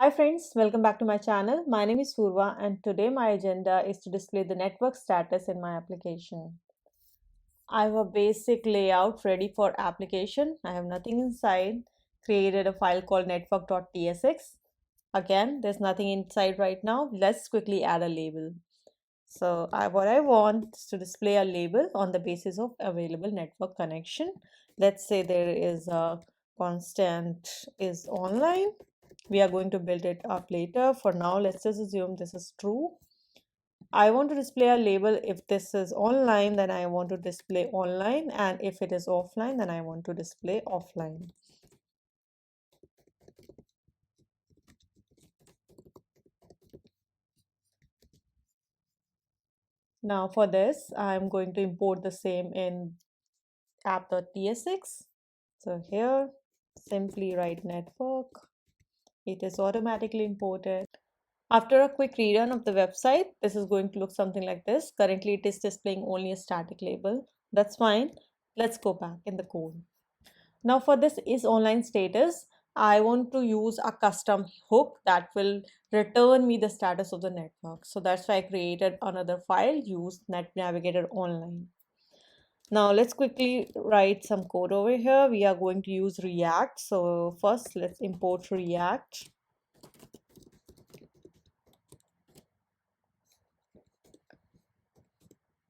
Hi friends, welcome back to my channel. My name is Purva and today my agenda is to display the network status in my application. I have a basic layout ready for application. I have nothing inside. Created a file called network.tsx. Again, there's nothing inside right now. Let's quickly add a label. So what I want is to display a label on the basis of available network connection. Let's say there is a constant is online. We are going to build it up later. For now, let's just assume this is true. I want to display a label. If this is online, then I want to display online, and if it is offline, then I want to display offline. Now for this, I'm going to import the same in app.tsx. So here, simply write network. It is automatically imported. After a quick rerun of the website, this is going to look something like this. Currently, it is displaying only a static label. That's fine. Let's go back in the code. Now for this is online status, I want to use a custom hook that will return me the status of the network. So that's why I created another file, use Net Navigator Online. Now let's quickly write some code over here. We are going to use React. So first let's import React.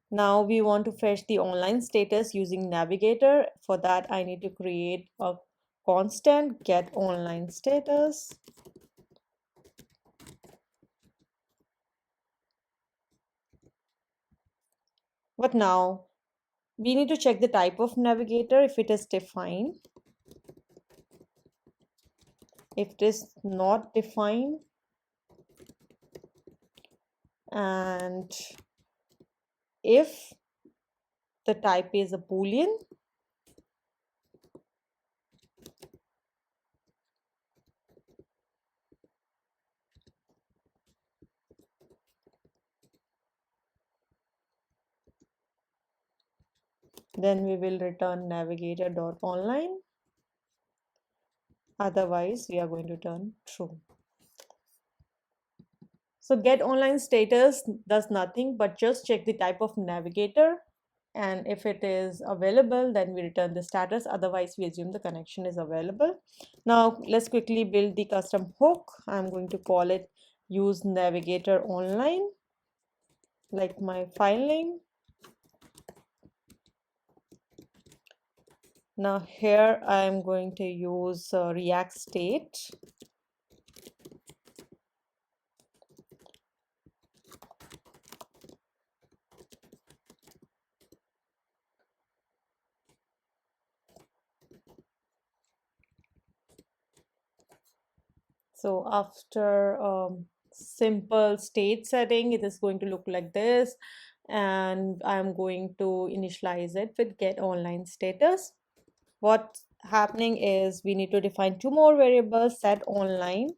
Now we want to fetch the online status using Navigator. For that, I need to create a constant get online status. But now we need to check the type of Navigator if it is defined. If it is not defined, and if the type is a Boolean, then we will return navigator.online. Otherwise, we are going to turn true. So get online status does nothing but just check the type of navigator, and if it is available, then we return the status. Otherwise, we assume the connection is available. Now let's quickly build the custom hook. I'm going to call it use navigator online, like my file name. Now here I'm going to use React state. So after simple state setting, it is going to look like this, and I'm going to initialize it with get online status. What's happening is we need to define two more variables, set online,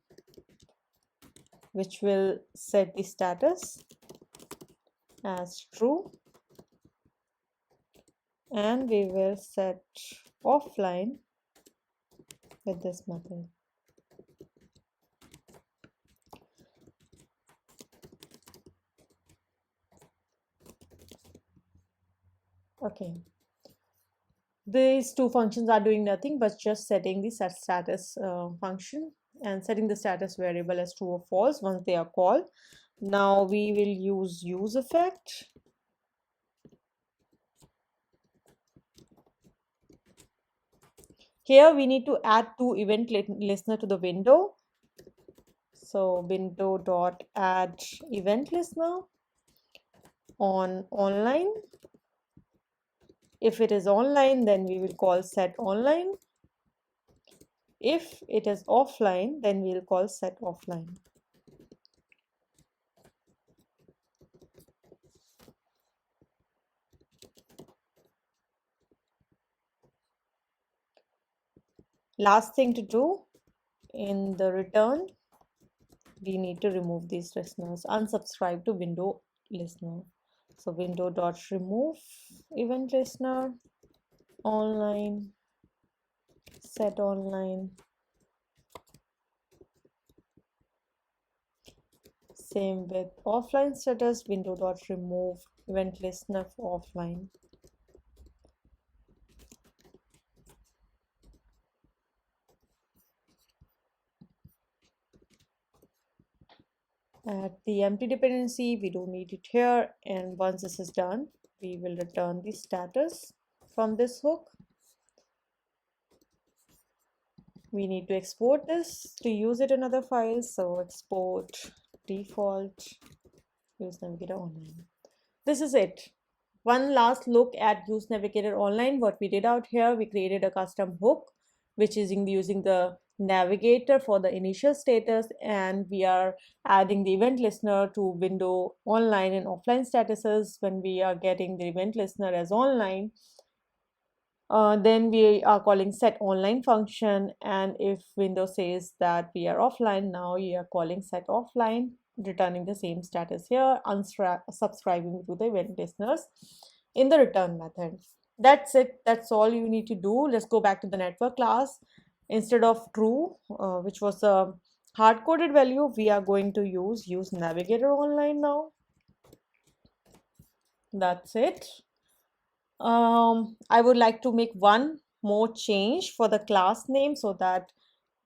which will set the status as true, and we will set offline with this method. Okay, these two functions are doing nothing but just setting the set status function and setting the status variable as true or false once they are called. Now we will use effect. Here we need to add two event listener to the window. So window dot add event listener on online. If it is online, then we will call set online. If it is offline, then we'll call set offline. Last thing to do in the return, we need to remove these listeners, unsubscribe to window listener. So window dot remove event listener online, set online. Same with offline status, window.remove event listener for offline. At the empty dependency, we don't need it here. And once this is done, we will return the status from this hook. We need to export this to use it in other files. So export default use navigator online. This is it. One last look at use navigator online. What we did out here, we created a custom hook which is using the navigator for the initial status, and we are adding the event listener to window online and offline statuses. When we are getting the event listener as online, then we are calling set online function, and if Windows says that we are offline, now we are calling set offline, returning the same status here, unsubscribing to the event listeners in the return method. That's it. That's all you need to do. Let's go back to the network class. Instead of true, which was a hard-coded value, we are going to use navigator online now. That's it. I would like to make one more change for the class name so that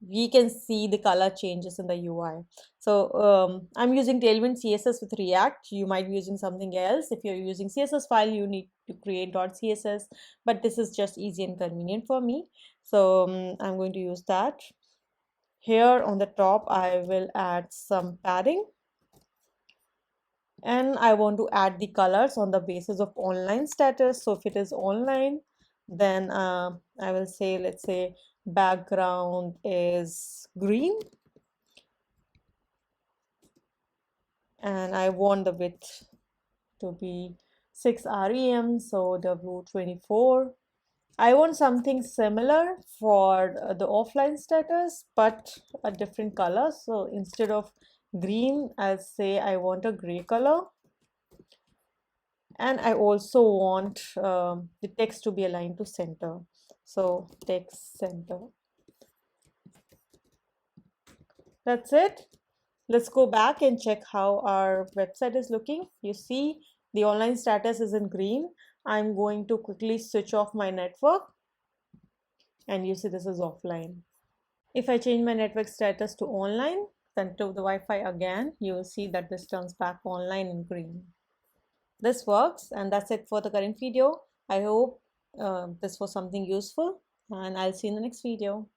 we can see the color changes in the UI. So I'm using Tailwind CSS with React. You might be using something else. If you're using CSS file, you need to create .css, but this is just easy and convenient for me. So I'm going to use that. Here on the top, I will add some padding. And I want to add the colors on the basis of online status. So if it is online, then I will say, let's say background is green, and I want the width to be 6 rem, so W24. I want something similar for the offline status, but a different color. So instead of green, I'll say I want a gray color. And I also want the text to be aligned to center. So text center. That's it. Let's go back and check how our website is looking. You see the online status is in green. I'm going to quickly switch off my network, and you see this is offline. If I change my network status to online, then to the Wi-Fi again, you will see that this turns back online in green. This works, and that's it for the current video. I hope this was something useful, and I'll see you in the next video.